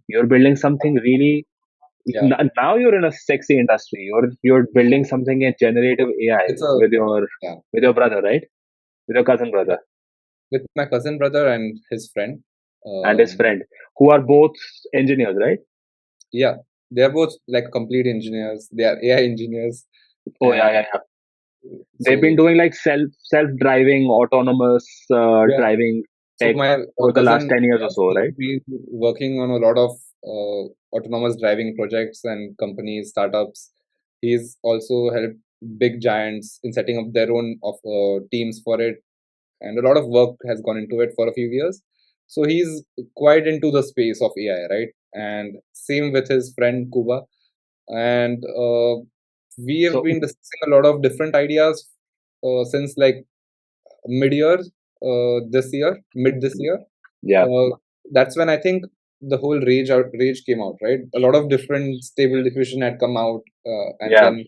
You're building something really. Yeah, Now you're in a sexy industry. You're building something in generative AI it's a yeah with your brother, right? With your cousin yeah brother with my cousin brother and his friend. and his Um, friend, who are both engineers, right? yeah, they're both like complete engineers. They are AI engineers, Oh yeah, and yeah, yeah. They've been so doing like self-driving, autonomous yeah. driving So tech my for the last cousin, 10 years or yes, so, he's right? been working on a lot of autonomous driving projects and companies, startups. He's also helped big giants in setting up their own of teams for it, and a lot of work has gone into it for a few years. So he's quite into the space of AI, right? And same with his friend Kuba, and we have So been discussing a lot of different ideas since like mid-year mid this year. yeah, uh, that's when I think the whole rage came out, right? A lot of different stable diffusion had come out, and yeah, then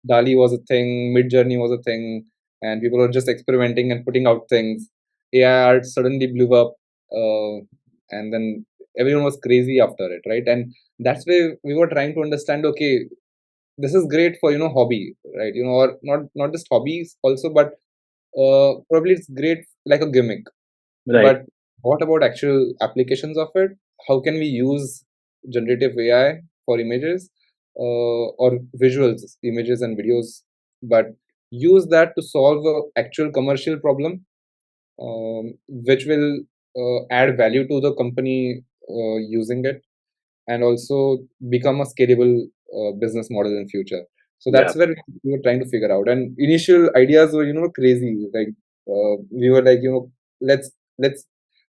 Dali was a thing, Mid Journey was a thing, and people were just experimenting and putting out things. AI art suddenly blew up, and then everyone was crazy after it, right? And that's where we were trying to understand. Okay, this is great for hobby, right? Or not just hobbies also, but probably it's great like a gimmick, right. but what about actual applications of it? How can we use generative AI for images or visuals, images and videos, but use that to solve a actual commercial problem, which will add value to the company using it, and also become a scalable business model in future. So Yeah. that's where we were trying to figure out. And initial ideas were crazy. Like we were like let's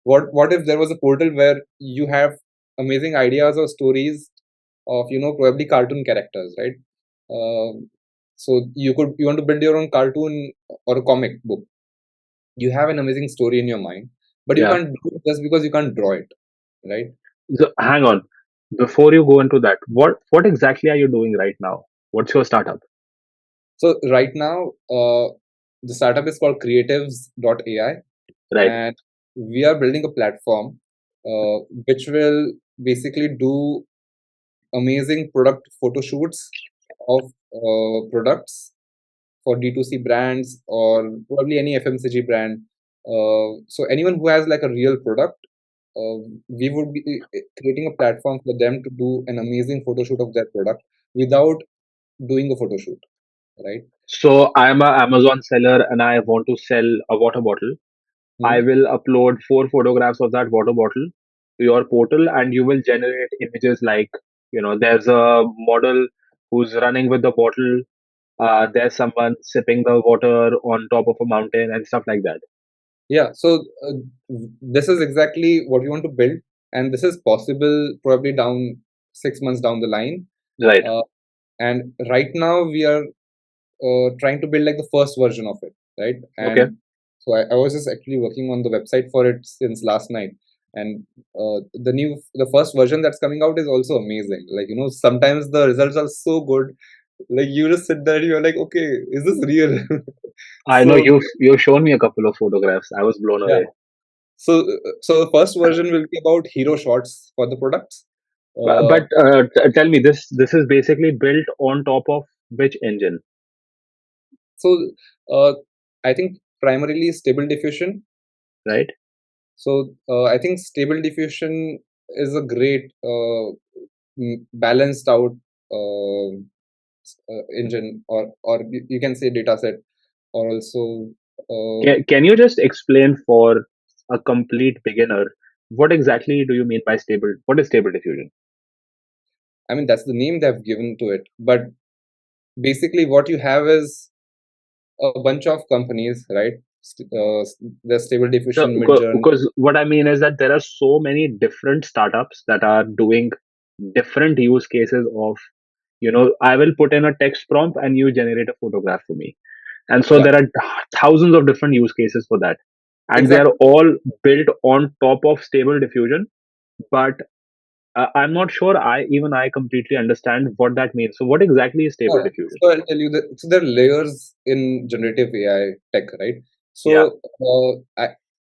what if there was a portal where you have amazing ideas or stories of probably cartoon characters, right? Um, so you want to build your own cartoon or a comic book. You have an amazing story in your mind, but you Yeah. can't do it just because you can't draw it, right? So hang on. Before you go into that, what exactly are you doing right now? What's your startup? So right now, the startup is called Creatives.ai, Right. and we are building a platform which will basically do amazing product photo shoots of products for D2C brands or probably any FMCG brand. So anyone who has like a real product, uh, we would be creating a platform for them to do an amazing photo shoot of their product without doing a photo shoot, right? So I'm a Amazon seller and I want to sell a water bottle. I Hmm. will upload 4 photographs of that water bottle to your portal, and you will generate images like, there's a model who's running with the bottle. There's someone sipping the water on top of a mountain and stuff like that. Yeah, so this is exactly what we want to build, and this is possible probably down 6 months down the line. Right. Uh, and right now we are trying to build like the first version of it, right? Okay. And so I was just actually working on the website for it since last night, and the first version that's coming out is also amazing. Like sometimes the results are so good, like you just sit there, and you're like, okay, is this real? I know So you've shown me a couple of photographs. I was blown yeah. away. So the first version will be about hero shots for the products. Uh, But tell me, this is basically built on top of which engine, so uh, I think primarily stable diffusion. right? So I think stable diffusion is a great balanced out engine, or you can say data set, or also Can you just explain for a complete beginner what exactly do you mean by stable? What is stable diffusion? I mean that's the name they've given to it, but basically what you have is a bunch of companies, right? The stable No, diffusion, Midjourney. because what I mean is that there are so many different startups that are doing different use cases of, I will put in a text prompt and you generate a photograph for me. And so Yeah, there are thousands of different use cases for that. And they are exactly. all built on top of stable diffusion. But I'm not sure I completely understand what that means. So what exactly is stable Yeah. diffusion? So I'll tell you that so there are layers in generative AI tech, right? Yeah. So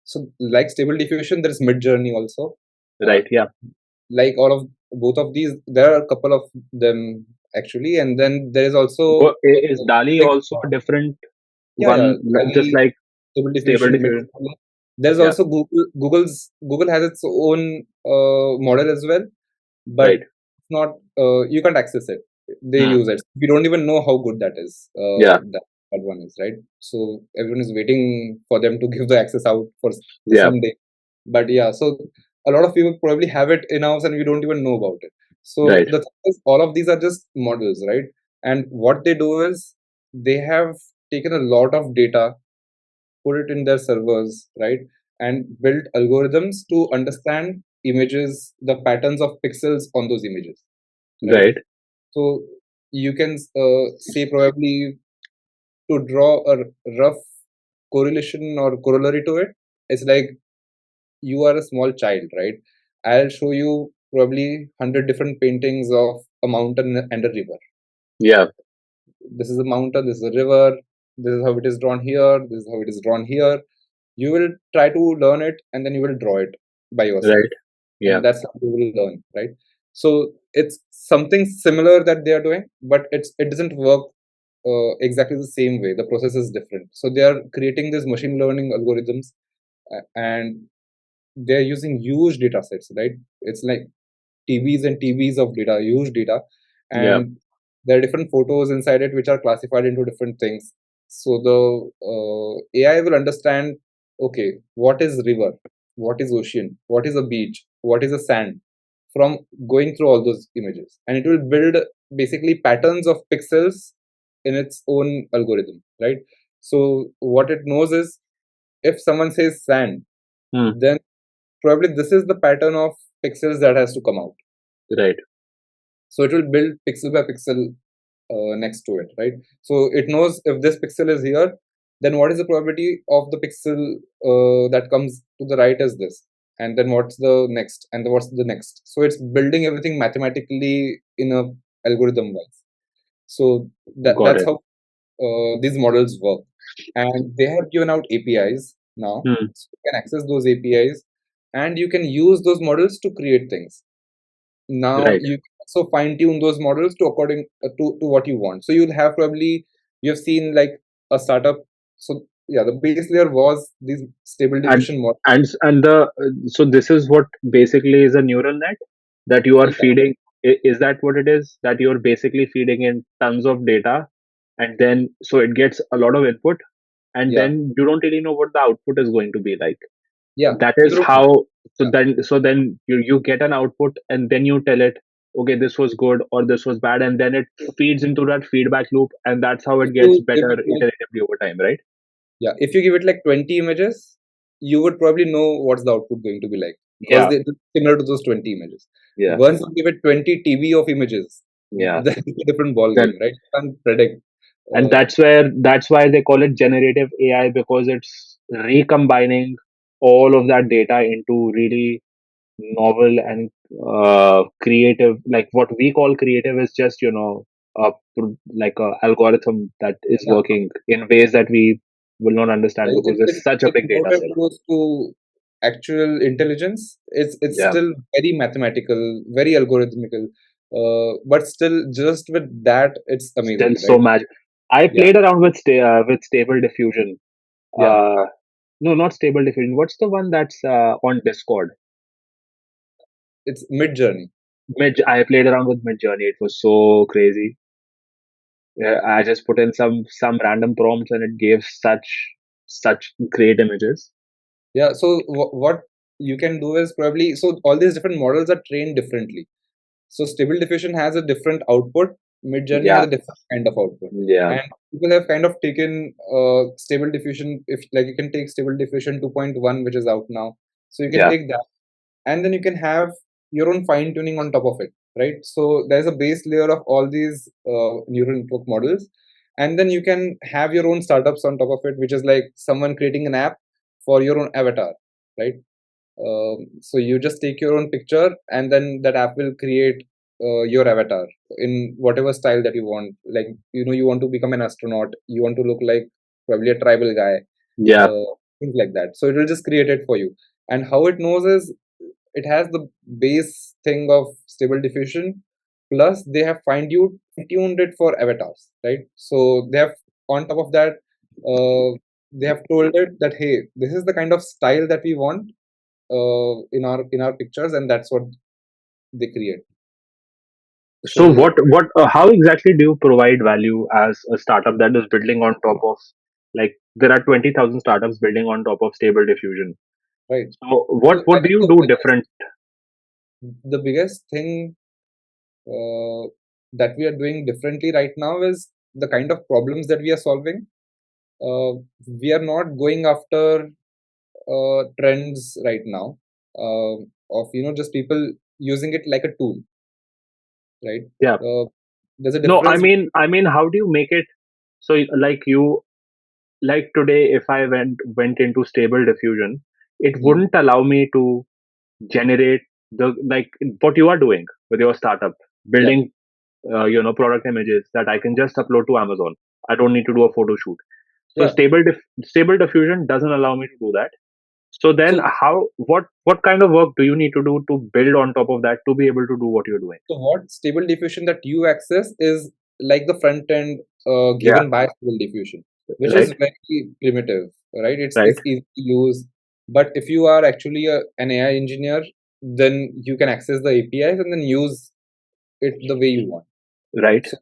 so like stable diffusion, there is mid journey also. Uh, Right. Yeah. like all of both of these, there are a couple of them actually, and then there is also Is DALI like, also a different yeah, yeah, one, just DALL-E, like Stable Stable Diffusion, Diffusion? mid-learning. There's Yeah, also Google has its own model as well, but right. it's not, you can't access it. They Hmm. use it. We don't even know how good that is. Yeah, That one is, right. So everyone is waiting for them to give the access out for yeah, someday. But yeah, so a lot of people probably have it in house and we don't even know about it. So right, the thing is, all of these are just models, right? And what they do is they have taken a lot of data, put it in their servers, right? And built algorithms to understand images, the patterns of pixels on those images, right? right, So you can say probably to draw a rough correlation or corollary to it, it's like you are a small child, right? I'll show you probably 100 different paintings of a mountain and a river. yeah, This is a mountain, this is a river, this is how it is drawn here, this is how it is drawn here. You will try to learn it and then you will draw it by yourself. right, yeah, And that's how you will learn, right? So it's something similar that they are doing, but it doesn't work exactly the same way. The process is different. So they are creating these machine learning algorithms, and they're using huge data sets, right? It's like TBs and TBs of data, huge data, yeah, and there are different photos inside it which are classified into different things. So the AI will understand, okay, what is river, what is ocean, what is a beach, what is a sand, from going through all those images, and it will build basically patterns of pixels in its own algorithm, right? So what it knows is if someone says sand, hmm, then probably this is the pattern of pixels that has to come out. right, So it will build pixel by pixel next to it, right? So it knows if this pixel is here, then what is the probability of the pixel that comes to the right is this, and then what's the next, and then what's the next. So it's building everything mathematically in a algorithm wise. So got that's it. how these models work, and they have given out APIs now, Hmm, so you can access those APIs, and you can use those models to create things. Now right. you can also fine tune those models to according to what you want. So you'll have probably, you have seen like a startup. So yeah, the base layer was these stable and diffusion models. and the so this is what basically is a neural net that you are Yeah, feeding. Is that what it is, that you're basically feeding in tons of data, and then so it gets a lot of input, and yeah, then you don't really know what the output is going to be like? yeah. That You is don't. how. So Yeah. then you get an output, and then you tell it, okay, this was good or this was bad, and then it feeds into that feedback loop, and that's how If it gets you give better it like, iteratively over time, right? yeah, if you give it like 20 images, you would probably know what's the output going to be like, because Yeah, they're similar to those 20 images. yeah, Once you give it 20 TB of images, yeah. that's a different ball Then game, right? You can't predict. and Uh, that's why they call it generative AI, because it's recombining all of that data into really novel and creative. Like what we call creative is just a like a algorithm that is yeah, working in ways that we will not understand because it's it's such a it's big data nowhere set. close to actual intelligence. It's Yeah, still very mathematical, very algorithmical. But still, just with that, it's still amazing, so right? magic. I Yeah, played around with with stable diffusion. yeah. uh no, not stable diffusion. What's the one that's on Discord? It's mid journey. I played around with Mid Journey. It was so crazy. Yeah, I just put in some random prompts, and it gave such great images. Yeah. So what you can do is probably, so all these different models are trained differently. So stable diffusion has a different output. Mid journey has Yeah, a different kind of output, yeah, and people have kind of taken stable diffusion. If like you can take stable diffusion 2.1, which is out now, so you can yeah, take that, and then you can have your own fine tuning on top of it, right? So there's a base layer of all these neural network models, and then you can have your own startups on top of it, which is like someone creating an app for your own avatar, right? So you just take your own picture, and then that app will create your avatar in whatever style that you want. Like, you want to become an astronaut, you want to look like probably a tribal guy, yeah, things like that. So it will just create it for you. And how it knows is it has the base thing of stable diffusion, plus they have tuned it for avatars, right? So they have, on top of that, they have told it that, hey, this is the kind of style that we want in our pictures, and that's what they create. So So how exactly do you provide value as a startup that is building on top of, like, there are 20,000 startups building on top of Stable Diffusion. right. So So I what do think you do different? the biggest thing that we are doing differently right now is the kind of problems that we are solving. Uh, we are not going after trends right now of just people using it like a tool, right? Yeah. Uh, there's a No, difference. I mean, how do you make it so, like, you, like today, if I went into Stable Diffusion, it Mhm. wouldn't allow me to generate the, like, what you are doing with your startup, Yeah. building product images that I can just upload to Amazon. I don't need to do a photo shoot. So Yeah. Stable Diffusion doesn't allow me to do that. So then, So what kind of work do you need to do to build on top of that to be able to do what you're doing? So what stable diffusion that you access is like the front end Yeah. given by stable diffusion, which Right. is very primitive, right? Right. It's easy to use, but if you are actually an AI engineer, then you can access the APIs and then use it the way you want. Right. So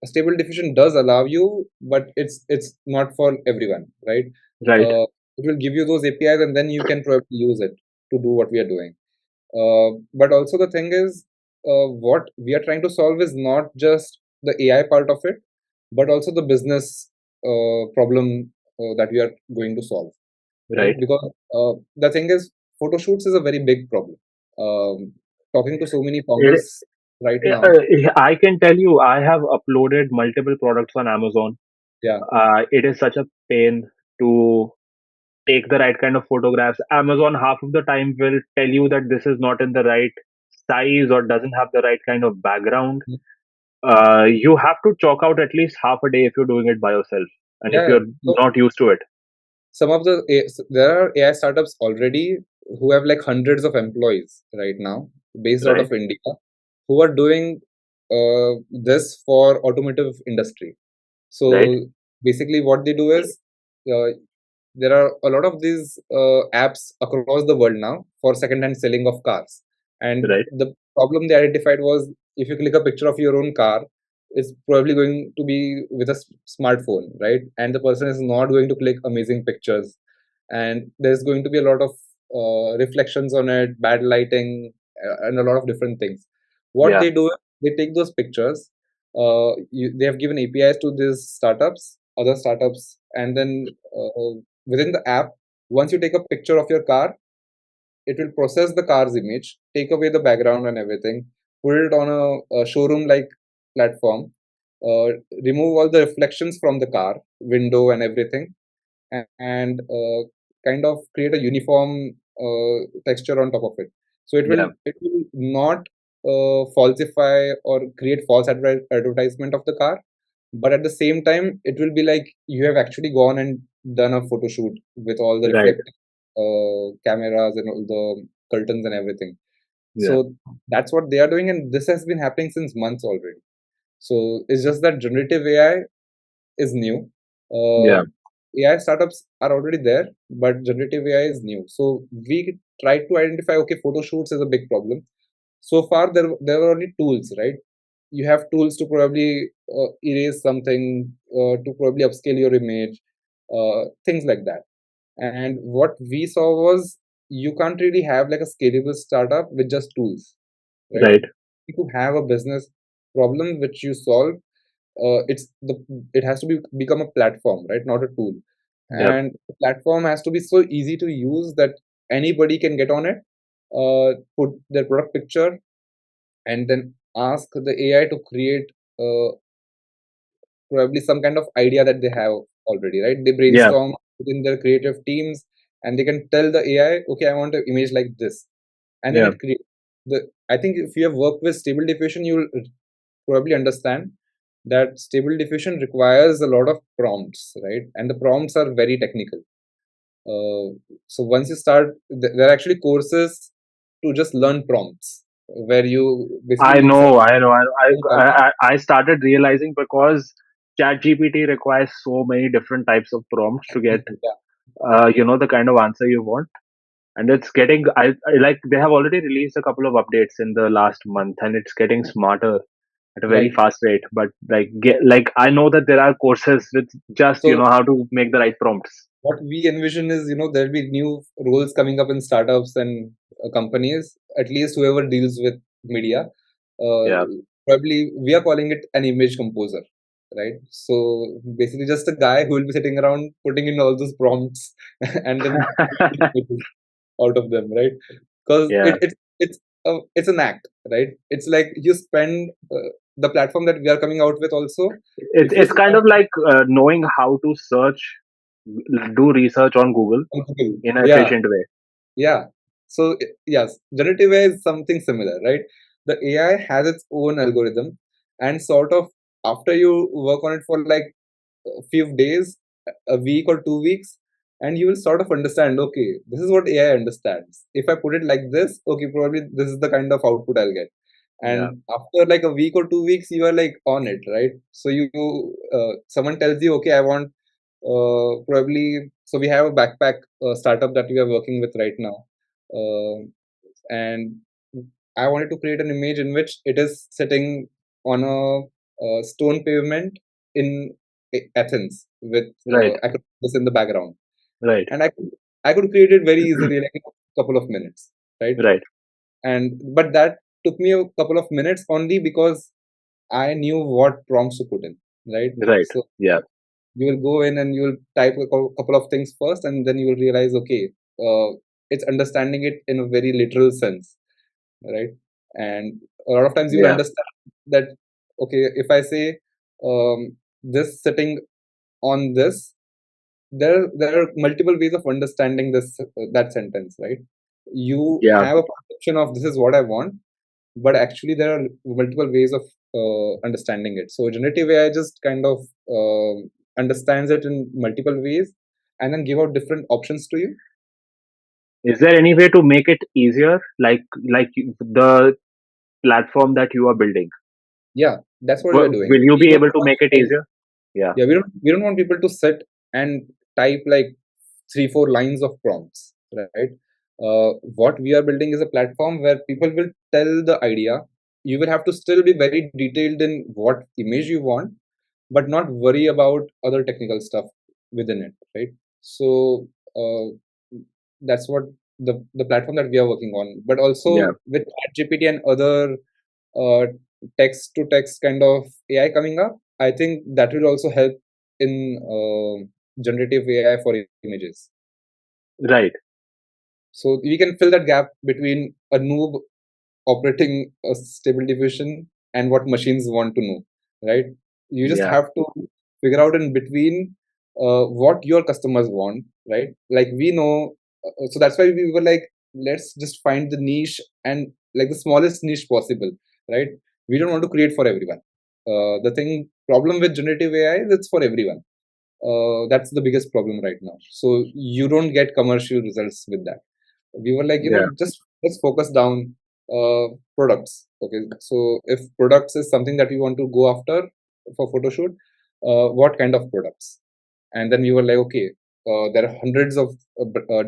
stable diffusion does allow you, but it's not for everyone, right? Right. It will give you those APIs and then you can probably use it to do what we are doing. But also the thing is, what we are trying to solve is not just the AI part of it, but also the business problem that we are going to solve, right? Right. Because the thing is, photo shoots is a very big problem. Um, talking to so many It, founders right now, I can tell you, I have uploaded multiple products on Amazon. yeah, It is such a pain to take the right kind of photographs. Amazon half of the time will tell you that this is not in the right size or doesn't have the right kind of background. You have to chalk out at least half a day if you're doing it by yourself, and if yeah. you're So not used to it. there are AI startups already who have like hundreds of employees right now, based out Right. of India, who are doing this for automotive industry. Right. So basically, what they do is uh, there are a lot of these apps across the world now for second-hand selling of cars. And Right. the problem they identified was if you click a picture of your own car, it's probably going to be with a smartphone, right? And the person is not going to click amazing pictures, and there's going to be a lot of reflections on it, bad lighting, and a lot of different things. What Yeah. they do is they take those pictures. They have given APIs to these startups, other startups, and then within the app, once you take a picture of your car, it will process the car's image, take away the background and everything, put it on a showroom like platform, uh, remove all the reflections from the car window and everything, and kind of create a uniform texture on top of it. So Yeah. it will not falsify or create false advertisement of the car, but at the same time, it will be like you have actually gone and done a photo shoot with all the Right. reflective cameras and all the curtains and everything. Yeah. So that's what they are doing, and this has been happening since months already. So it's just that generative AI is new. Yeah. AI startups are already there, but generative AI is new. So we try to identify, okay, photo shoots is a big problem. So far, there were only tools, right? You have tools to probably erase something, to probably upscale your image, things like that. And what we saw was you can't really have like a scalable startup with just tools, right? Right. To have a business problem which you solve, it has to become a platform, right? Not a tool. Yeah. And the platform has to be so easy to use that anybody can get on it, put their product picture, and then ask the AI to create probably some kind of idea that they have already, right? They Yeah. brainstorm within their creative teams, and they can tell the AI, okay, I want an image like this, and then Yeah. it creates the. I think if you have worked with stable diffusion, you'll probably understand that stable diffusion requires a lot of prompts, right? And the prompts are very technical. So once you start, there are actually courses to just learn prompts. where you I basically know, I know, I started realizing because ChatGPT requires so many different types of prompts to get, yeah. the kind of answer you want. And it's getting, I like, they have already released a couple of updates in the last month, and it's getting smarter at a very Right. fast rate. But like I know that there are courses with just, So how to make the right prompts. what we envision is, there'll be new roles coming up in startups and companies, at least whoever deals with media. Uh, Yeah. Probably we are calling it an image composer, right? So basically, just a guy who will be sitting around putting in all those prompts and then images out of them, right? Because Yeah. it's an act, right? It's like you spend the platform that we are coming out with also. It's If you it's sit kind down of like knowing how to do research on Google on Google, in an yeah. efficient way. Yeah. So yes, generative AI is something similar, right? The AI has its own algorithm, and sort of after you work on it for like a few days, a week or 2 weeks, and you will sort of understand, okay, this is what AI understands. If I put it like this, okay, probably this is the kind of output I'll get. Yeah. And after like a week or 2 weeks, you are like on it, right? So someone tells you, okay, I want probably, so we have a backpack startup that we are working with right now. Uh, and I wanted to create an image in which it is sitting on a stone pavement in Athens with Right. Acropolis in the background, Right. and I could create it very easily, like in a couple of minutes, right? Right. And but that took me a couple of minutes only because I knew what prompts to put in, right? Right. So Yeah. you will go in and you will type a couple of things first, and then you will realize, okay, it's understanding it in a very literal sense, right? And a lot of times you will Yeah. understand that, okay, if I say this sitting on this, there are multiple ways of understanding this that sentence, right? You Yeah. have a perception of this is what I want, but actually there are multiple ways of understanding it. So generative AI just kind of understands it in multiple ways and then give out different options to you. Is there any way to make it easier, the platform that you are building? Yeah, that's what we are doing. Will you We be don't able to want make it people, easier? Yeah. yeah, we don't want people to sit and type like 3 4 lines of prompts, right? What we are building is a platform where people will tell the idea. You will have to still be very detailed in what image you want, but not worry about other technical stuff within it, right? So that's what the platform that we are working on. But Yeah. also with ChatGPT and other uh, text to text kind of AI coming up, I think that will also help in generative AI for images. Right. So we can fill that gap between a noob operating a stable diffusion and what machines want to know, right? You just Yeah. have to figure out in between what your customers want, right? Like we know, so that's why we were like, let's just find the niche and like the smallest niche possible, right? We don't want to create for everyone. The thing problem with generative AI is it's for everyone. That's the biggest problem right now. So you don't get commercial results with that. We were like, Yeah. just let's focus down products. Okay, so if products is something that we want to go after for photo shoot, what kind of products? And then we were like, okay, there are hundreds of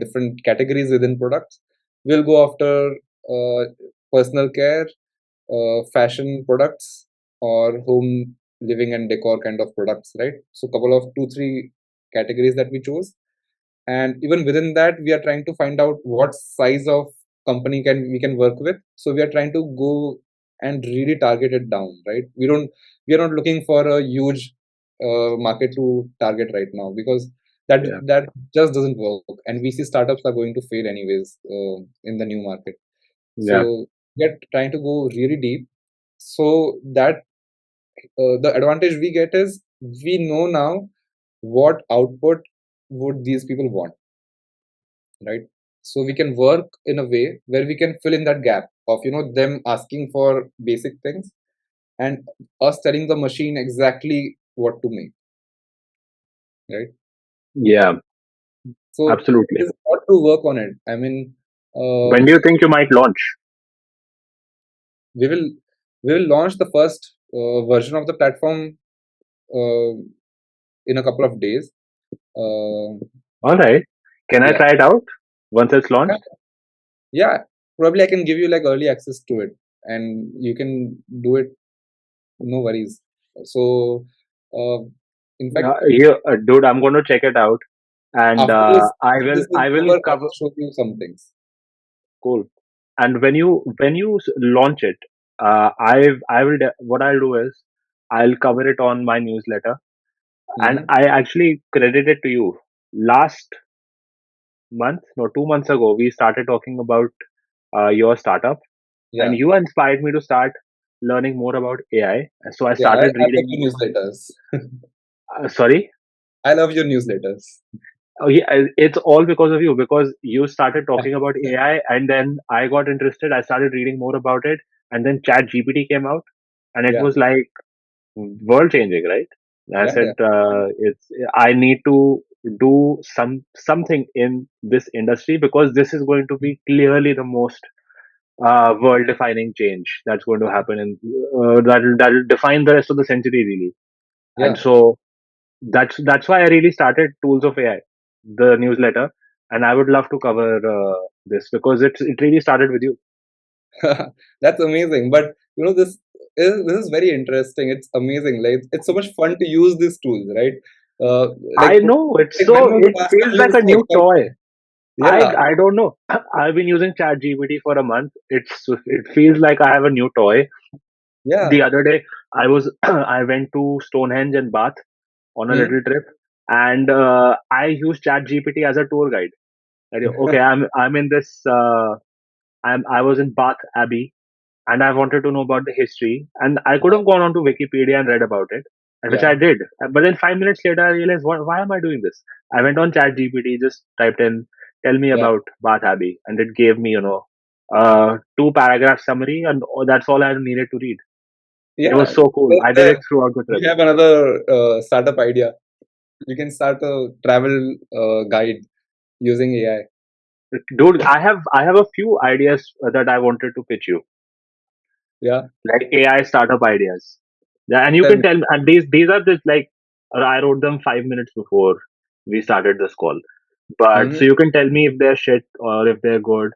different categories within products. We'll go after uh, personal care, fashion products, or home living and decor kind of products, right? So couple of 2 3 categories that we chose, and even within that we are trying to find out what size of company can we can work with. So we are trying to go and really target it down, right? We are not looking for a huge market to target right now, because Yeah. that just doesn't work, and we see startups are going to fail anyways in the new market. Yeah. So we are trying to go really deep, so that the advantage we get is we know now what output would these people want, right? So we can work in a way where we can fill in that gap of them asking for basic things and us telling the machine exactly what to make, right? Yeah. So Absolutely. there's a lot to work on it. I mean, When uh, do you think you might launch? we will we will launch the first version of the platform uh, in a couple of days. Uh, All right. Can I yeah, try it out once it's yeah, launched? yeah. Probably I can give you like early access to it, and you can do it. No worries. So, uh, in fact, Dude, I'm going to check it out, and after this is I will over, I cover. will show you some things. Cool. And when you launch it, I will what I'll do is I'll cover it on my newsletter, and Hmm. I actually credit it to you. Last month, no, 2 months ago, we started talking about your startup, and Yeah, you inspired me to start learning more about AI. So I yeah. started I love reading. your newsletters. Sorry. I love your newsletters. Oh, yeah, it's all because of you. Because you started talking about AI, and then I got interested. I started reading more about it, and then Chat GPT came out, and it Yeah, was like world changing, right? I yeah, said, yeah. it's I need to do something in this industry because this is going to be clearly the most world defining change that's going to happen, and that'll define the rest of the century really. And Yeah. so that's why I really started Tools of AI, the newsletter, and I would love to cover this because it really started with you. That's amazing. But this is very interesting. It's amazing. Like it's so much fun to use these tools, right? Uh, I like know like when was the it last time feels you were like a so new toy. excited? Yeah, I don't know. I've been using ChatGPT for a month. It feels like I have a new toy. yeah. The other day, I was I went to Stonehenge and Bath on a Hmm? little trip, and I used ChatGPT as a tour guide. Okay, I'm in this. I was in Bath Abbey, and I wanted to know about the history, and I could have gone on to Wikipedia and read about it, and which Yeah, I did. But then 5 minutes later, I realized, why am I doing this? I went on ChatGPT, just typed in, "Tell me yeah, about Bath Abbey," and it gave me, two paragraph summary, and that's all I needed to read. It was yeah. so cool. I did it throughout the trip. We have another startup idea. You can start a travel guide using AI. Dude, I have a few ideas that I wanted to pitch you, Yeah, like AI startup ideas. Yeah, and you tell can me. tell, and these are just like I wrote them 5 minutes before we started this call. But Hmm. so you can tell me if they're shit or if they're good.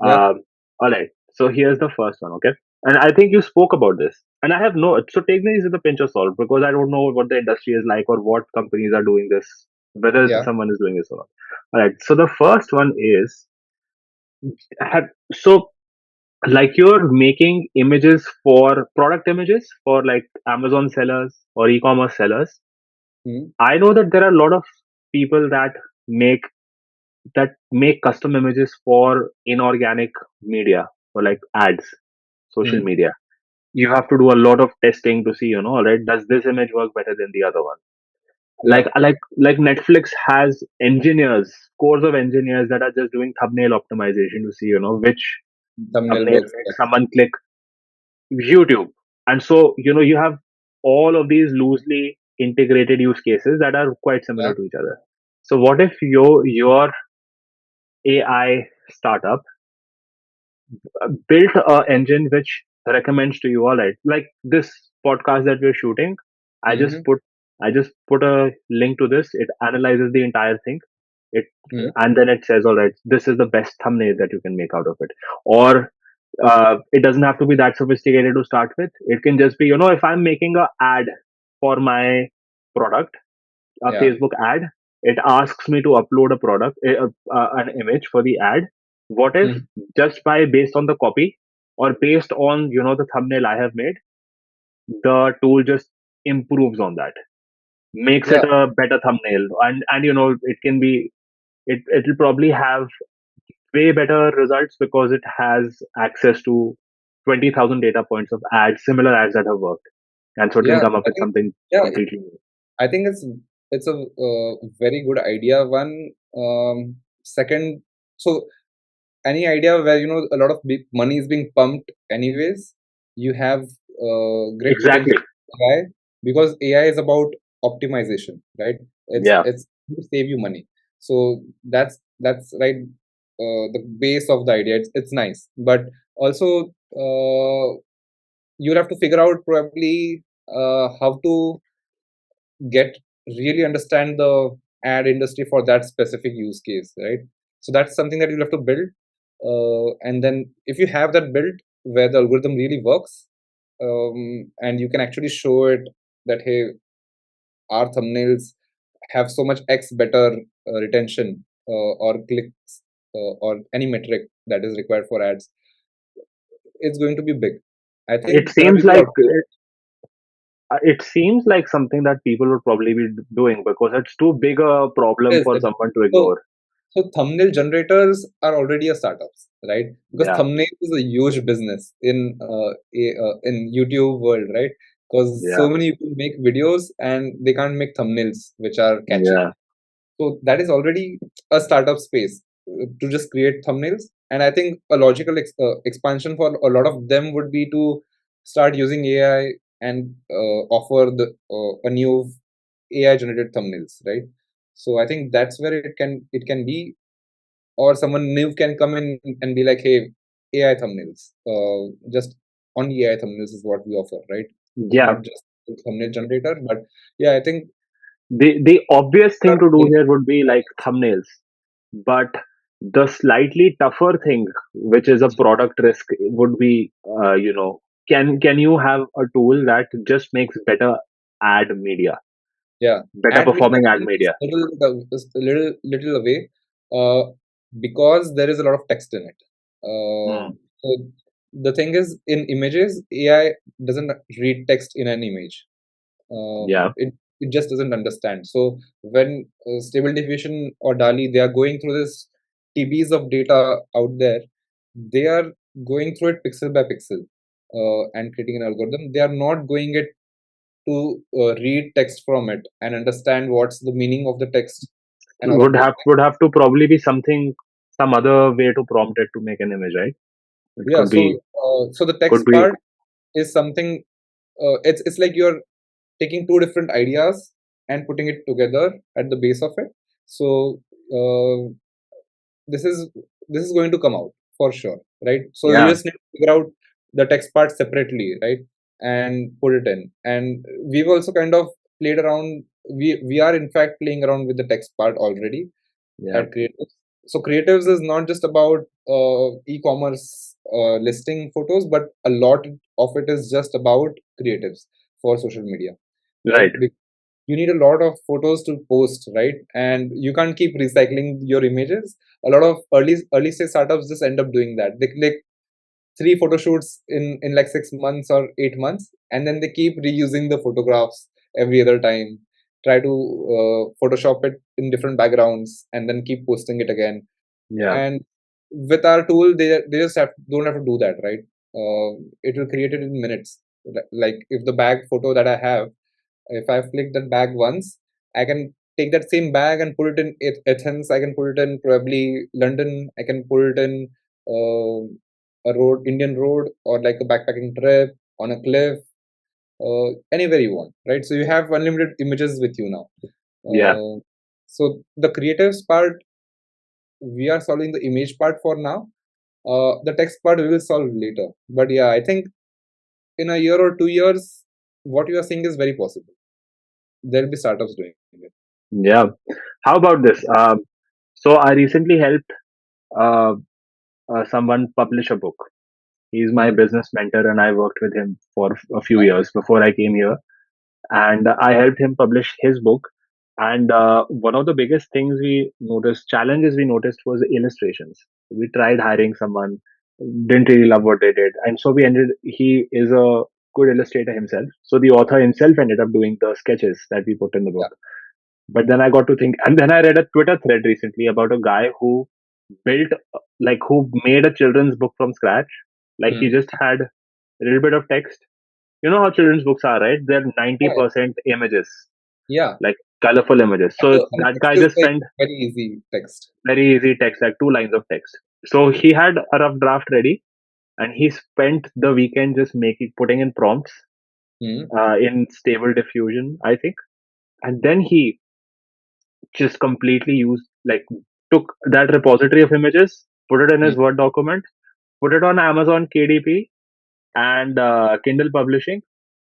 Yeah, All right. So here's the first one, okay? And I think you spoke about this, and I have no. So take these with a pinch of salt because I don't know what the industry is like or what companies are doing this, whether yeah. someone is doing this or not. All right. So the first one is so like you're making images for product images for like Amazon sellers or e-commerce sellers. Hmm. I know that there are a lot of people make that make custom images for inorganic media or like ads, social Hmm. media. You have to do a lot of testing to see, all right, does this image work better than the other one? Yeah. Like Netflix has engineers, scores of engineers that are just doing thumbnail optimization to see, which Thumbnail thumbnail works makes best. someone click YouTube. And so, you have all of these loosely integrated use cases that are quite Yeah. similar to each other. So what if your AI startup built a engine which recommends to you, all right, like this podcast that we're shooting, i just Hmm. put I just put a link to this. It analyzes the entire thing, it Hmm. and then it says, all right, this is the best thumbnail that you can make out of it. Or it doesn't have to be that sophisticated to start with. It can just be, if I'm making a ad for my product, a Yeah. Facebook ad, it asks me to upload a product, an image for the ad. What if Hmm. just by based on the copy or based on the thumbnail I have made, the tool just improves on that, makes Yeah. it a better thumbnail, and it can be it'll probably have way better results because it has access to 20,000 data points of ads, similar ads that have worked, and so it can Yeah. come up I with think. something Yeah. completely new. I think it's a very good idea. One, second. So any idea where a lot of big money is being pumped anyways, you have great Exactly. potential for AI, because AI is about optimization, right? it's Yeah. it's to save you money. So that's right. The base of the idea, it's nice, but also you'll have to figure out probably how to get really understand the ad industry for that specific use case, right? So that's something that you'll have to build. And then if you have that built where the algorithm really works, and you can actually show it that, hey, our thumbnails have so much X better retention or clicks or any metric that is required for ads, it's going to be big. I It think there are seems people like out there. it seems like something that people would probably be doing because it's too big a problem Yes, for yes. someone to So, ignore. so thumbnail generators are already a startups, right? Because Yeah, thumbnail is a huge business in YouTube world, right? Because yeah, so many people make videos and they can't make thumbnails which are catchy. yeah. So that is already a startup space to just create thumbnails. And I think a logical expansion for a lot of them would be to start using AI and offer a new AI generated thumbnails, right? So I think that's where it can be, or someone new can come in and be like, hey, AI thumbnails, just only AI thumbnails is what we offer, right? Yeah. Not just the thumbnail generator, but yeah, I think The obvious thing that's to do going here would be like thumbnails, but the slightly tougher thing, which is a product risk, would be can you have a tool that just makes better ad media, Yeah, better ad media performing ad again media? is a little away, uh, because there is a lot of text in it. Hmm. So the thing is, in images, AI doesn't read text in an image. Yeah, It just doesn't understand. So when Stable Diffusion or DALI, they are going through this TBs of data out there, they are going through it pixel by pixel, and creating an algorithm. They are not going it to read text from it and understand what's the meaning of the text and all of would those have things. would have to probably be some other way to prompt it to make an image, right? It Yeah, so the could text be part is something. It's like you're taking two different ideas and putting it together at the base of it. So uh, this is this is going to come out for sure, right? So you yeah, just need to figure out the text part separately, right, and put it in. And we've also kind of played around. We are in fact playing around with the text part already yeah, at creatives. So creatives is not just about e-commerce listing photos, but a lot of it is just about creatives for social media, right? right, You need a lot of photos to post, right? And you can't keep recycling your images. A lot of early stage startups just end up doing that. They click three photo shoots in like 6 months or 8 months, and then they keep reusing the photographs every other time. Try to Photoshop it in different backgrounds, and then keep posting it again. yeah, And with our tool, they just don't have to do that, right? It will create it in minutes. Like if the bag photo that I have, if I've clicked that bag once, I can take that same bag and put it in Athens. I can put it in probably London. I can put it in Indian road, or like a backpacking trip on a cliff, anywhere you want, right? So you have unlimited images with you now. yeah, So the creatives part, we are solving the image part for now. The text part we will solve later. But yeah, I think in a year or 2 years, what you are saying is very possible. There'll be startups doing it. yeah. How about this? So I recently helped uh, someone publish a book. He's my Hmm. business mentor, and I worked with him for a few Nice. years before I came here. And I helped him publish his book. And one of the biggest things challenges we noticed was illustrations. We tried hiring someone, didn't really love what they did, and so he is a good illustrator himself. So the author himself ended up doing the sketches that we put in the Yeah. book. But then I got to think, and then I read a Twitter thread recently about a guy who built, who made a children's book from scratch. Like he Hmm. just had a little bit of text. You know how children's books are, right? They're Yeah. 90% images, Yeah. like colorful images. So And that text guy is just like spent very easy text. very easy text, like 2 lines of text. So he had a rough draft ready, and he spent the weekend just putting in prompts Hmm. in Stable Diffusion, I think. And then he just completely took that repository of images, put it in his Hmm. Word document, put it on Amazon KDP, and Kindle Publishing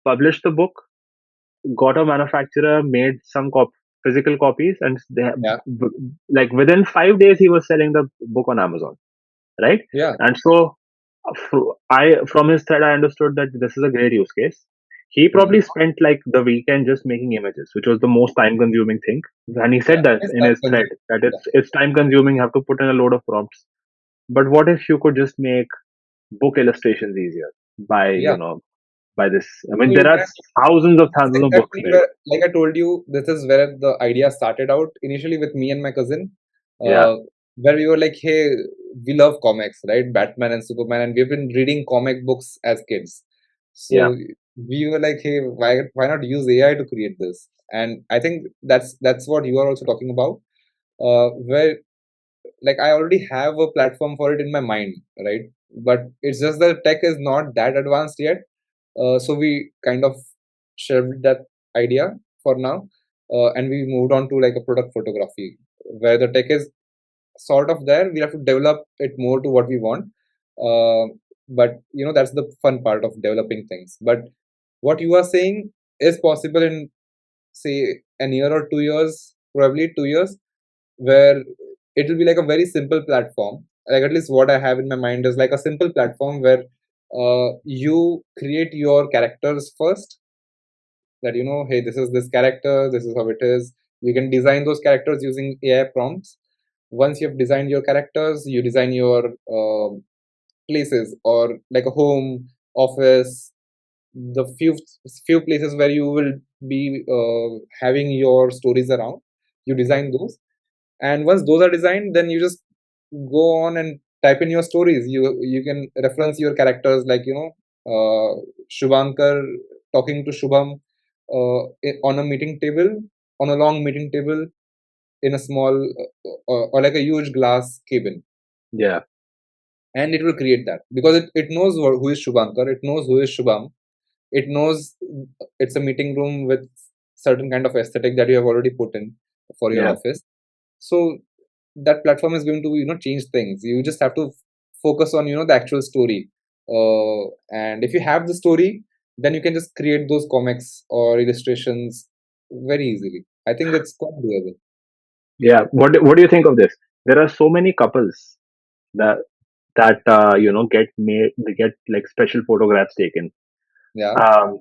published the book, got a manufacturer, made some physical copies, and Yeah, like within 5 days he was selling the book on Amazon, right? yeah, And so I from his thread I understood that this is a great use case. He mm, probably spent like the weekend just making images, which was the most time consuming thing. And he yeah. said that It's in time his thread consuming. that Yeah, it's time consuming. You have to put in a load of prompts. But what if you could just make book illustrations easier by yeah. by this? I So mean, you there are can. That's thousands of books exactly made. where, like I told you, this is where the idea started out initially with me and my cousin, Yeah, uh, where we were like, hey, we love comics, right? Batman and Superman, and we've been reading comic books as kids. yeah, So we were like, hey, why not use AI to create this? And I think that's what you are also talking about, where like I already have a platform for it in my mind, right? But it's just that tech is not that advanced yet. So we kind of shelved that idea for now, and we moved on to like a product photography where the tech is sort of there. We have to develop it more to what we want. But that's the fun part of developing things. But what you are saying is possible in say an year or 2 years, probably 2 years, where it will be like a very simple platform. Like at least what I have in my mind is like a simple platform where you create your characters first. That hey, this is this character, this is how it is. You can design those characters using AI prompts. Once you've designed your characters, you design your places or like a home, office, the few places where you will be having your stories around. You design those, and once those are designed, then you just go on and type in your stories. You can reference your characters like Shubhankar talking to Shubham on a meeting table, on a long meeting table in a small or like a huge glass cabin, yeah, and it will create that because it knows who is Shubhankar, it knows who is Shubham, it knows it's a meeting room with certain kind of aesthetic that you have already put in for your yeah, office. So that platform is going to change things. You just have to focus on the actual story, and if you have the story, then you can just create those comics or illustrations very easily. I think it's quite doable. yeah. What do you think of this? There are so many couples that get made, they get like special photographs taken, Yeah, um,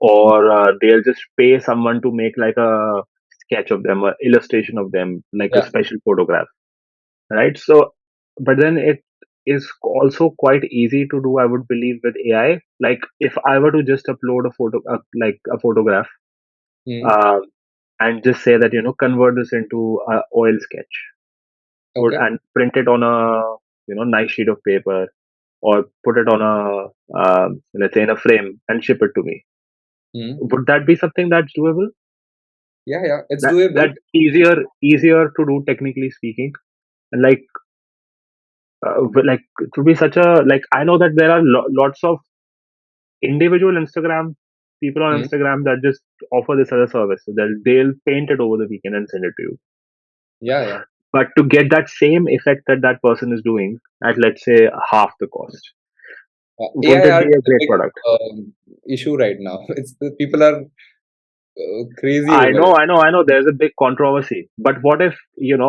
or they'll just pay someone to make like a sketch of them, or illustration of them, like a yeah. special photograph, right? So, but then it is also quite easy to do, I would believe, with AI. Like if I were to just upload a photo, like a photograph, Hmm. uh, and just say that convert this into a oil sketch, put Okay. and print it on a nice sheet of paper, or put it on a let's say in a frame and ship it to me. Hmm. Would that be something that's doable? Yeah, yeah, it's That doable. easier to do, technically speaking, and like it would be such a, like, I know that there are lots of individual Instagram people on Hmm. Instagram that just offer this as a service. So they'll paint it over the weekend and send it to you. Yeah, yeah. But to get that same effect that that person is doing at, let's say, half the cost, wouldn't AI it art be a is a great big product? issue right now. It's the people are crazy I over know, it. I know, I know. There's a big controversy. But what if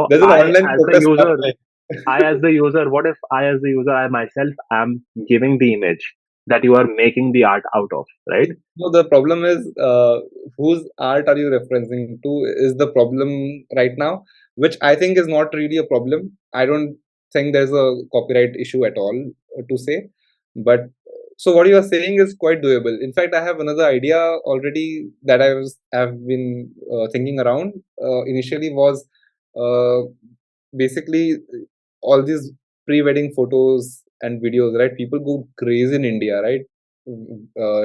There's an I online as the protest user, happening. what if I as the user, I myself am giving the image that you are making the art out of, right? No, the problem is whose art are you referencing to is the problem right now, which I think is not really a problem. I don't think there's a copyright issue at all to say. But so what you are saying is quite doable. In fact, I have another idea already that have been thinking around. Initially was uh, basically all these pre-wedding photos and videos, right? People go crazy in India, right?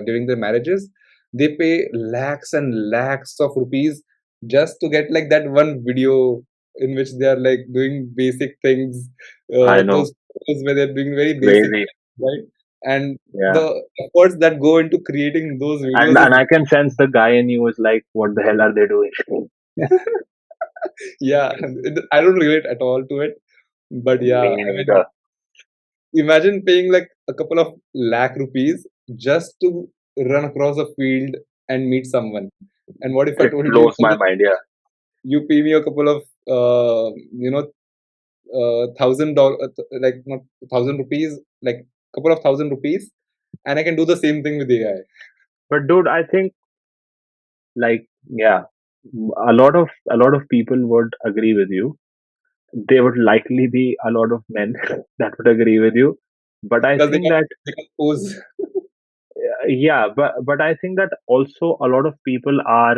During their marriages, they pay lakhs and lakhs of rupees just to get like that one video in which they are like doing basic things. I know, Those photos where they're doing very basic crazy. things, right? And Yeah. the efforts that go into creating those and videos and is I can sense the guy in you is like, what the hell are they doing? yeah, I don't relate at all to it. But yeah, Me I mean, neither. Imagine paying like a couple of lakh rupees just to run across a field and meet someone. And what if I It told you, blows my mind. Yeah. you pay me a couple of $1,000, like not 1,000 rupees, like couple of thousand rupees, and I can do the same thing with AI. But dude, I think like yeah, a lot of people would agree with you. There would likely be a lot of men that would agree with you. But I Because think that they can pose. yeah, but I think that also a lot of people are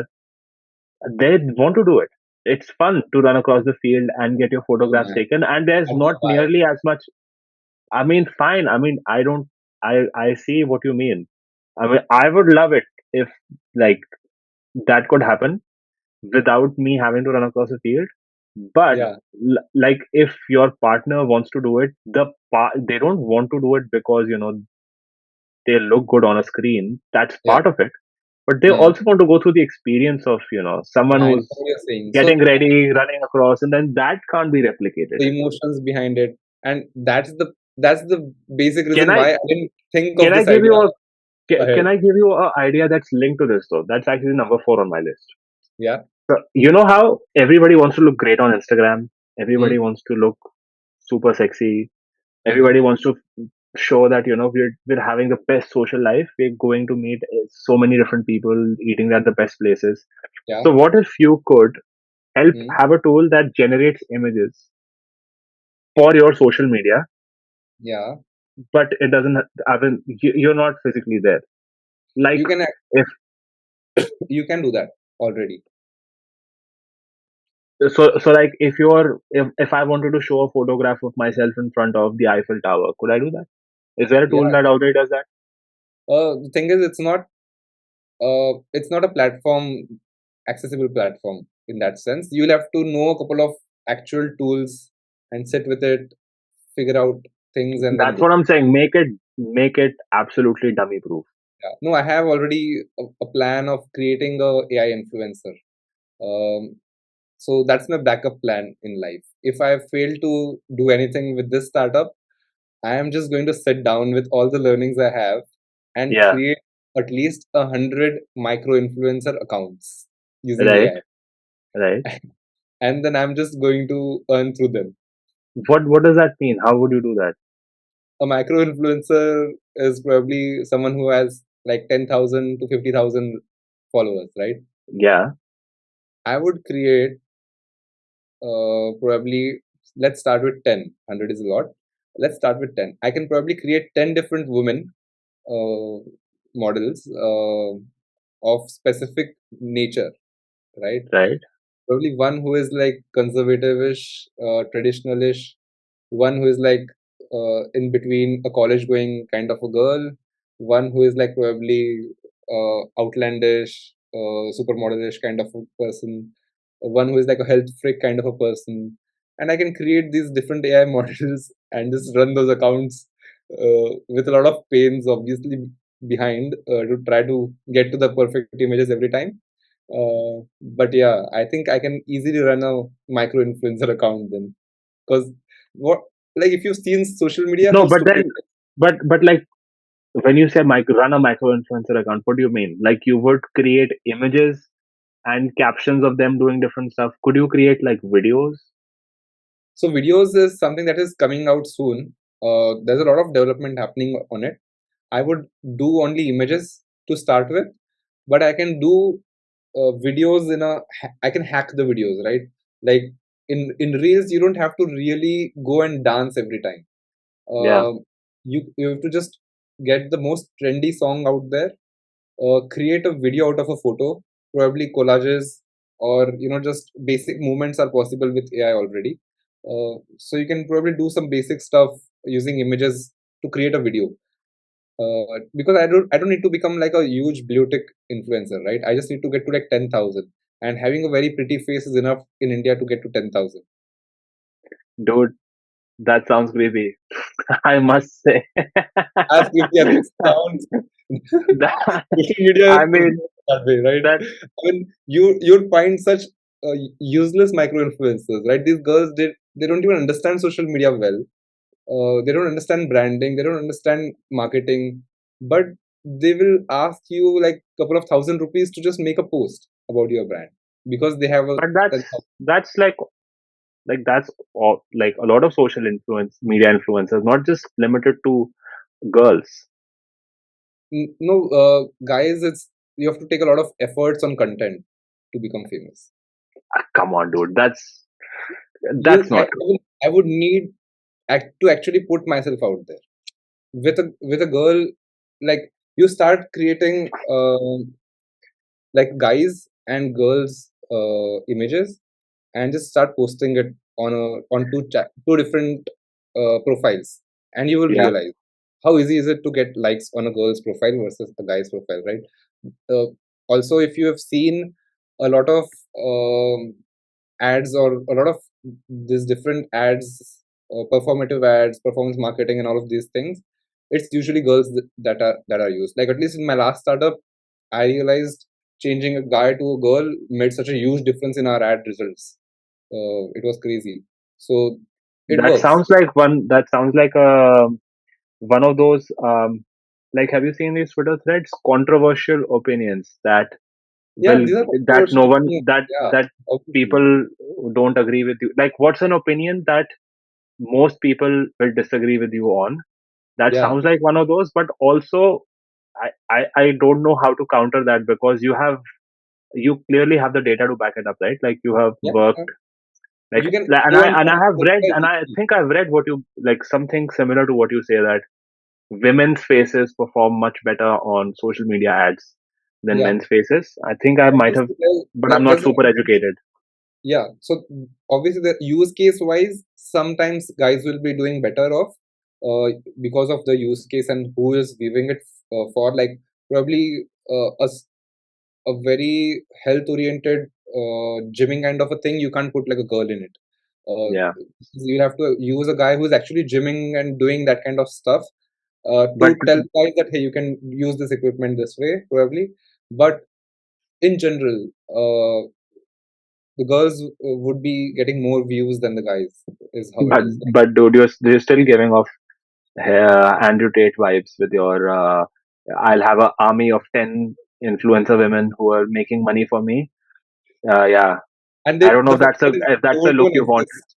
they want to do it. It's fun to run across the field and get your Oh photographs man, taken, and there's I don't not know why. nearly as much. I mean, fine. I mean, I don't. I see what you mean. I mean, I would love it if like that could happen without me having to run across a field. But Yeah, like, if your partner wants to do it, they don't want to do it because they look good on a screen. That's yeah. part of it. But they Hmm. also want to go through the experience of someone Yeah, I know who's what you're saying. getting So ready, running across, and then that can't be replicated. the emotions behind it, and that's the basic Can reason I why I didn't think can of I this give idea you a can ahead. I give you a idea that's linked to this though? That's actually number 4 on my list. Yeah. So you know how everybody wants to look great on Instagram, Mm, everybody wants to look super sexy, mm-hmm. everybody wants to show that we're having the best social life. We're going to meet so many different people, eating at the best places. Yeah. So what if you could help Mm, have a tool that generates images for your social media, yeah. but it doesn't. I mean, you're not physically there. Like You can if you can do that already. like if I wanted to show a photograph of myself in front of the Eiffel Tower, could I do that? Is there a tool Yeah. that already does that? The thing is, it's not a platform, accessible platform in that sense. You'll have to know a couple of actual tools and sit with it, figure out things, and then That's do. what I'm saying. Make it absolutely dummy proof. Yeah. No, I have already a plan of creating a AI influencer. Um, so that's my backup plan in life. If I fail to do anything with this startup, I am just going to sit down with all the learnings I have and Yeah, create at least 100 micro influencer accounts using right, AI. right. And then I'm just going to earn through them. What does that mean? How would you do that? A micro influencer is probably someone who has like 10,000 to 50,000 followers, right? Yeah, I would create probably, let's start with 10. 100 is a lot. Let's start with 10. I can probably create 10 different women uh, models of specific nature, right? right, Probably one who is like conservative-ish, traditional-ish, one who is like in between a college-going kind of a girl, one who is like probably outlandish, supermodelish kind of a person, one who is like a health freak kind of a person, and I can create these different AI models and just run those accounts with a lot of pains, obviously behind to try to get to the perfect images every time. But yeah, I think I can easily run a micro influencer account then. Because what, like, if you've seen social media no, helps but to then build. but like when you say run a micro influencer account, what do you mean? Like you would create images and captions of them doing different stuff. Could you create like videos? So videos is something that is coming out soon. There's a lot of development happening on it. I would do only images to start with, but I can do videos I can hack the videos, right? Like in Reels, you don't have to really go and dance every time. Yeah, Um, you have to just get the most trendy song out there, create a video out of a photo, probably collages, or just basic movements are possible with AI already. So you can probably do some basic stuff using images to create a video. Because I don't need to become like a huge blue tick influencer, right? I just need to get to like 10,000, and having a very pretty face is enough in India to get to 10,000. dude, that sounds creepy. I must say. As creepy as it sounds, that, social media is I mean that way, right? that I mean, you'd find such useless micro influencers, right? These girls they don't even understand social media well. they don't understand branding, they don't understand marketing, but they will ask you like couple of thousand rupees to just make a post about your brand because they have a But that's that's all, like a lot of social influence, media influencers, not just limited to girls. no, guys, it's you have to take a lot of efforts on content to become famous. Ah, come on, dude. That's You, not true. I would need to actually put myself out there with a girl. Like you start creating like guys and girls images and just start posting it on two different profiles, and you will Yeah, realize how easy is it to get likes on a girl's profile versus a guy's profile, right? uh, Also, if you have seen a lot of um, ads or a lot of these different ads, performative ads, performance marketing, and all of these things, it's usually girls that are used. Like at least in my last startup, I realized changing a guy to a girl made such a huge difference in our ad results. It was crazy. So it that works. sounds like one. That sounds like one of those. Like, have you seen these Twitter threads? Controversial opinions that Yeah, will these are that controversial no one opinions. Yeah, that obviously. people don't agree with you. Like, what's an opinion that most people will disagree with you on? That Yeah, sounds like one of those, but also I don't know how to counter that because you clearly have the data to back it up, right? Like you have yeah. worked like You can and go I and and I have read and I easily. think I've read what you like something similar to what you say that women's faces perform much better on social media ads than Yeah, men's faces. I think I might have, obviously but I'm not there's super educated. yeah. So obviously, the use case wise, sometimes guys will be doing better off because of the use case and who is viewing it for. Like probably a very health oriented gymming kind of a thing. You can't put like a girl in it. Yeah, You'll have to use a guy who's actually gymming and doing that kind of stuff but to tell guys that hey, you can use this equipment this way, probably. But in general, the girls would be getting more views than the guys, is how it but is. but dude, you're still giving off Andrew Tate vibes with your. I'll have an army of 10 influencer women who are making money for me. Yeah, And I don't know the funny part is if they that's the won't look even you want. exist.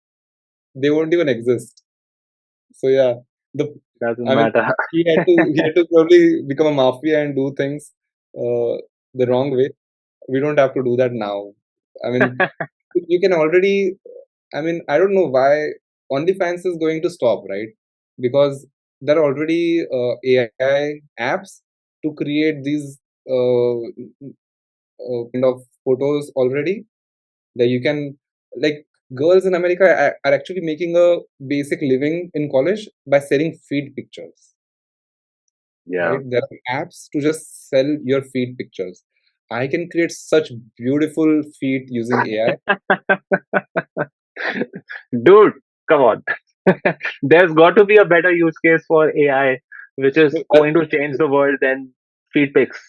They won't even exist. So yeah, the Doesn't I mean, matter. he had to probably become a mafia and do things uh, the wrong way. We don't have to do that now. I mean, you can already. I mean, I don't know why OnlyFans is going to stop, right? Because there are already AI apps to create these kind of photos already that you can like girls in America are actually making a basic living in college by selling feed pictures, Yeah. right? There are apps to just sell your feed pictures. I can create such beautiful feed using AI. Dude, come on. There's got to be a better use case for AI, which is So going to change the world than feed pics.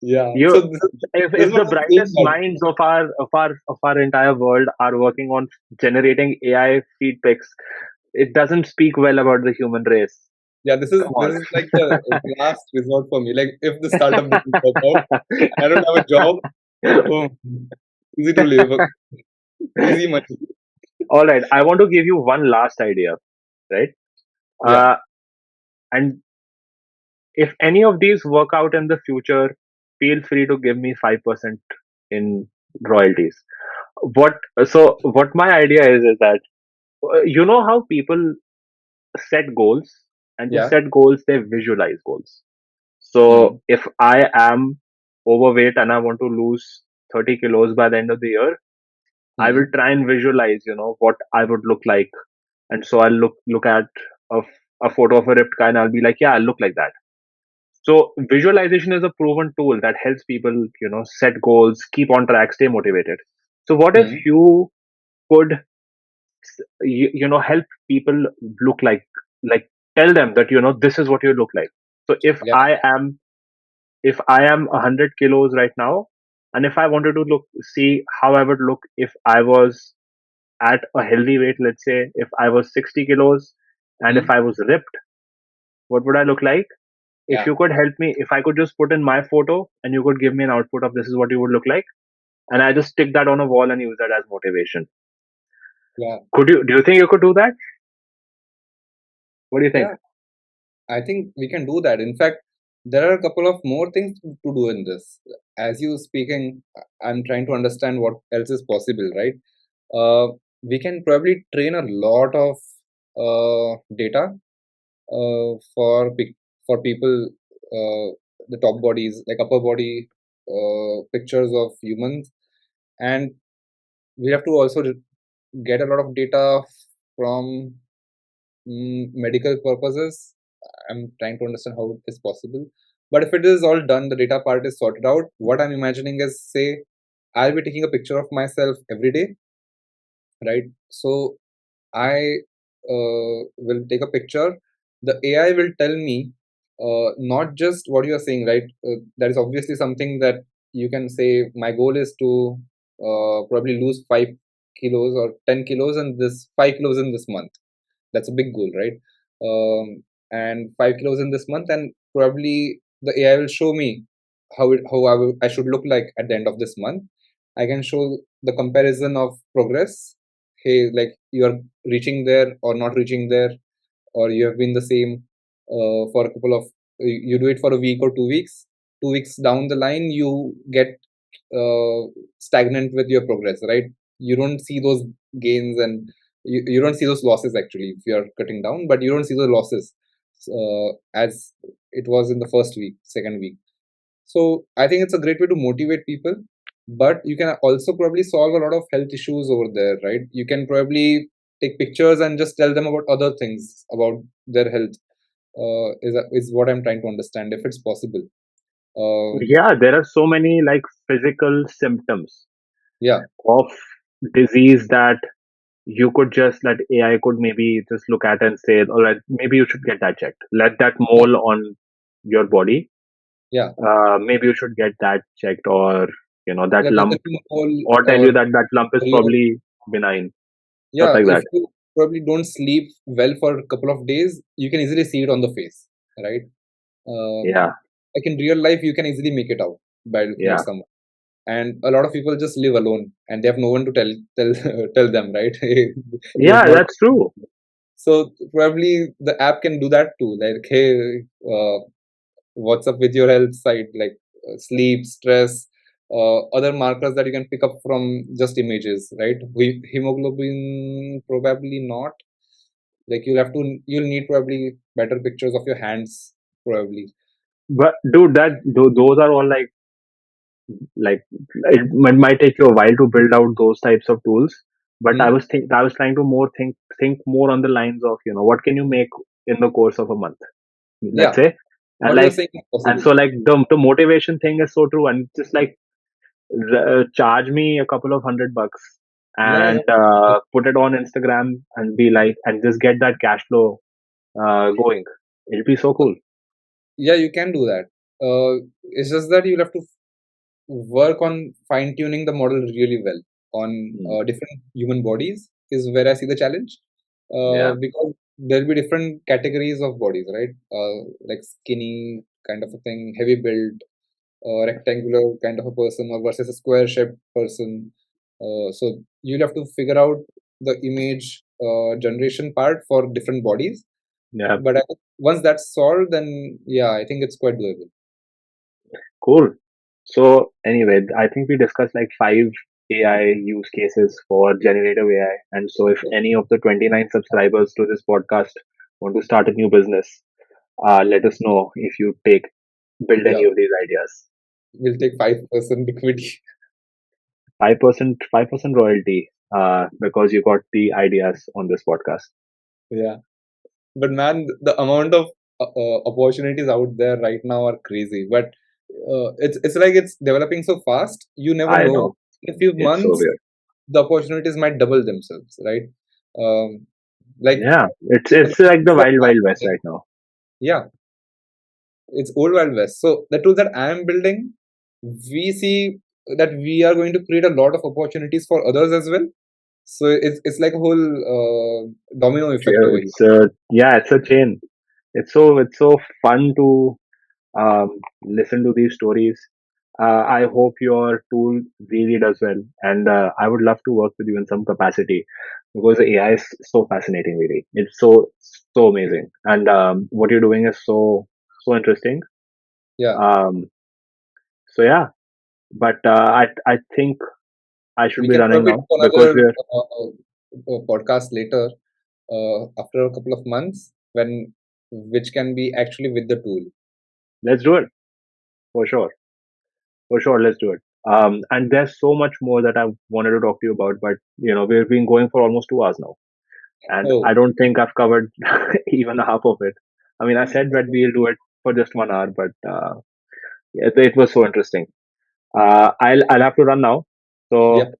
yeah, You, so this is if what the I'm saying. brightest That minds of our entire world are working on generating AI feed pics, it doesn't speak well about the human race. yeah, this is Come this on. is like the last resort for me. Like if the startup doesn't work out, I don't have a job. Oh, easy to live, easy money. All right, I want to give you one last idea, right? Yeah. Uh, and if any of these work out in the future, feel free to give me 5% in royalties. What what my idea is that you know how people set goals, and to Yeah. set goals they visualize goals. So Hmm. if I am overweight and I want to lose 30 kilos by the end of the year, I will Hmm. try and visualize, what I would look like. And so I'll look at a, a photo of a ripped guy and I'll be like, yeah, I'll look like that. So visualization is a proven tool that helps people, set goals, keep on track, stay motivated. So what if Hmm. you could, help people look like tell them that, this is what you look like. So Yeah. if I am 100 kilos right now, and if I wanted to see how I would look if I was at a healthy weight, let's say if I was 60 kilos, And if Hmm. I was ripped, what would I look like? If Yeah, you could help me, if I could just put in my photo and you could give me an output of this is what you would look like, and I just stick that on a wall and use that as motivation. yeah, Could you? Do you think you could do that? What do you think? yeah. I think we can do that. In fact, there are a couple of more things to do in this. As you speaking, I'm trying to understand what else is possible, right? We can probably train a lot of data for people, the top bodies, like upper body pictures of humans, and we have to also get a lot of data from medical purposes. I'm trying to understand how it is possible. But if it is all done, the data part is sorted out. What I'm imagining is, say, I'll be taking a picture of myself every day, right? So I will take a picture. The AI will tell me not just what you are saying, right? That is obviously something that you can say. My goal is to probably lose 5 kilos or 10 kilos, and this 5 kilos in this month. That's a big goal, right? And 5 kilos in this month, and probably the AI will show me I should look like at the end of this month. I can show the comparison of progress. Hey, like you are reaching there or not reaching there, or you have been the same for a couple of you do it for a week or 2 weeks. 2 weeks down the line, you get stagnant with your progress, right? You don't see those gains, and you don't see those losses actually if you are cutting down, but you don't see the losses as it was in the first week, second week. So I think it's a great way to motivate people, but you can also probably solve a lot of health issues over there, right? You can probably take pictures and just tell them about other things about their health. Is what I'm trying to understand if it's possible. Um, Yeah, there are so many like physical symptoms yeah, of disease that you could just let AI could maybe just look at and say, all right, maybe you should get that checked. Let that yeah, mole on your body, yeah, maybe you should get that checked, or that yeah. There's a lump, whole or tell you that that lump is real, probably benign, stuff yeah. like If that. you probably don't sleep well for a couple of days, you can easily see it on the face, right? Yeah, Like in real life, you can easily make it out by looking at yeah, someone. And a lot of people just live alone, and they have no one to tell tell them, right? Hey, you have yeah, not. that's true. So probably the app can do that too. Like, hey, what's up with your health side? Like sleep, stress, other markers that you can pick up from just images, right? Hemoglobin probably not. Like you'll need probably better pictures of your hands probably. But dude, those are all like it might take you a while to build out those types of tools. But Hmm? I was trying to more think more on the lines of what can you make in the course of a month, let's Yeah, say, and what you're like saying is and possible. so like the motivation thing is so true, and just like charge me a couple of $100 Yeah, yeah, and yeah. put it on Instagram and be like and just get that cash flow going. It'll be so cool. Yeah, you can do that. It's just that you'll have to work on fine tuning the model really well on Mm. different human bodies is where I see the challenge. Yeah, Because there'll be different categories of bodies, right? Like skinny kind of a thing, heavy build, rectangular kind of a person, or versus a square shaped person. So you'll have to figure out the image generation part for different bodies. yeah, But I think once that's solved, then yeah, I think it's quite doable. cool. So anyway, I think we discussed like five AI use cases for generative AI. And so if any of the 29 subscribers to this podcast want to start a new business, let us know if you build any Yeah, of these ideas. we'll take 5% equity. 5% royalty, because you got the ideas on this podcast. Yeah, but man, the amount of opportunities out there right now are crazy. But it's like it's developing so fast. You never I know. know. In a few It's so months, weird. the opportunities might double themselves, right? Um, like Yeah. It's the it's like the tools that wild I'm wild west building- right now. yeah, it's old wild west. So the tools that I am building, we see that we are going to create a lot of opportunities for others as well. So it's like a whole domino effect over here. It's yeah, it's a chain. It's so fun to listen to these stories. I hope your tool really does well, and I would love to work with you in some capacity because the AI is so fascinating. Really, it's so amazing, and what you're doing is so interesting. Yeah, Um, so yeah, but I think I should we be can running probably now do because another podcast later, after a couple of months, when which can be actually with the tool. let's do it for sure. For sure, let's do it. And there's so much more that I wanted to talk to you about, but we've been going for almost 2 hours now, and I Oh, don't think I've covered even half of it. I mean, I said that we'll do it for just 1 hour, but it was so interesting. I'll have to run now, so yep.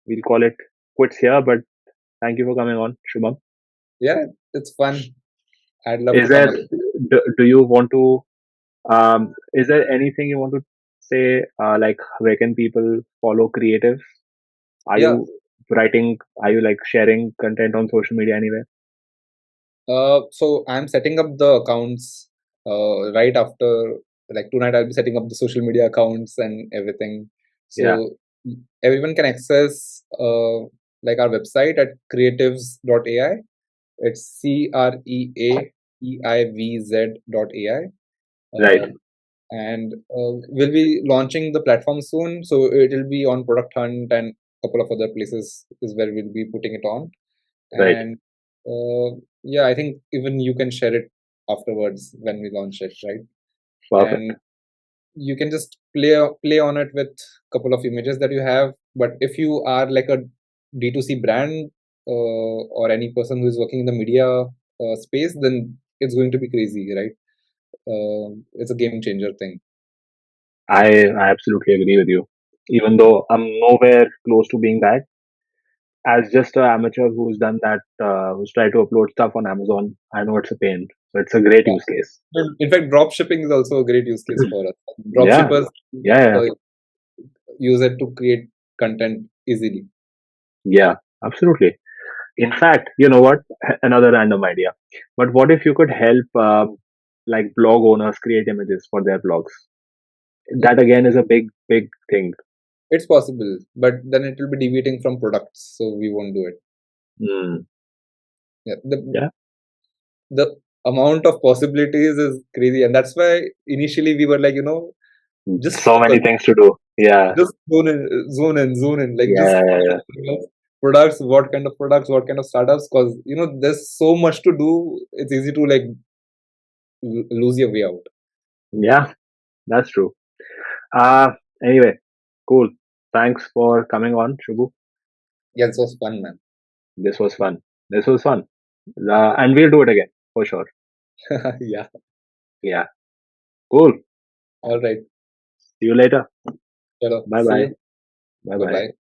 we'll call it quits here. But thank you for coming on, Shubham. Yeah, it's fun. I'd love Is to come there again. do you want to is there anything you want to say, like where can people follow creatives? Are Yeah. you writing? Are you like sharing content on social media anywhere? So I'm setting up the accounts right after, like tonight I'll be setting up the social media accounts and everything. Yeah, So everyone can access like our website at creatives.ai. It's creativz.ai. right, And we'll be launching the platform soon, so it will be on Product Hunt and a couple of other places is where we'll be putting it on. right. And yeah, I think even you can share it afterwards when we launch it, right? Perfect. And you can just play on it with a couple of images that you have. But if you are like a D2C brand, or any person who is working in the media space, then it's going to be crazy, right? It's a game changer thing. I absolutely agree with you. Even though I'm nowhere close to being that, as just an amateur who's done that, who's tried to upload stuff on Amazon, I know it's a pain. So it's a great use case. In fact, drop shipping is also a great use case for us. Drop Yeah, shippers yeah, uh, use it to create content easily. yeah, absolutely. In fact, you know what? Another random idea. But what if you could help, like blog owners create images for their blogs? That again is a big thing. It's possible, but then it will be deviating from products, so we won't do it. Mm, Yeah, yeah, the amount of possibilities is crazy, and that's why initially we were like, just so focus, many things to do. Yeah, just zone in, like just yeah, yeah, find yeah. something else. Products, what kind of startups? Because there's so much to do. It's easy to like lose your way out. Yeah, that's true. Uh, anyway, cool. Thanks for coming on, Shubhu. Yeah, it was fun, man. This was fun. This was fun. And we'll do it again for sure. Yeah. Yeah, cool. All right. See you later. Chalo, Bye see bye. you. Bye Bye bye. bye.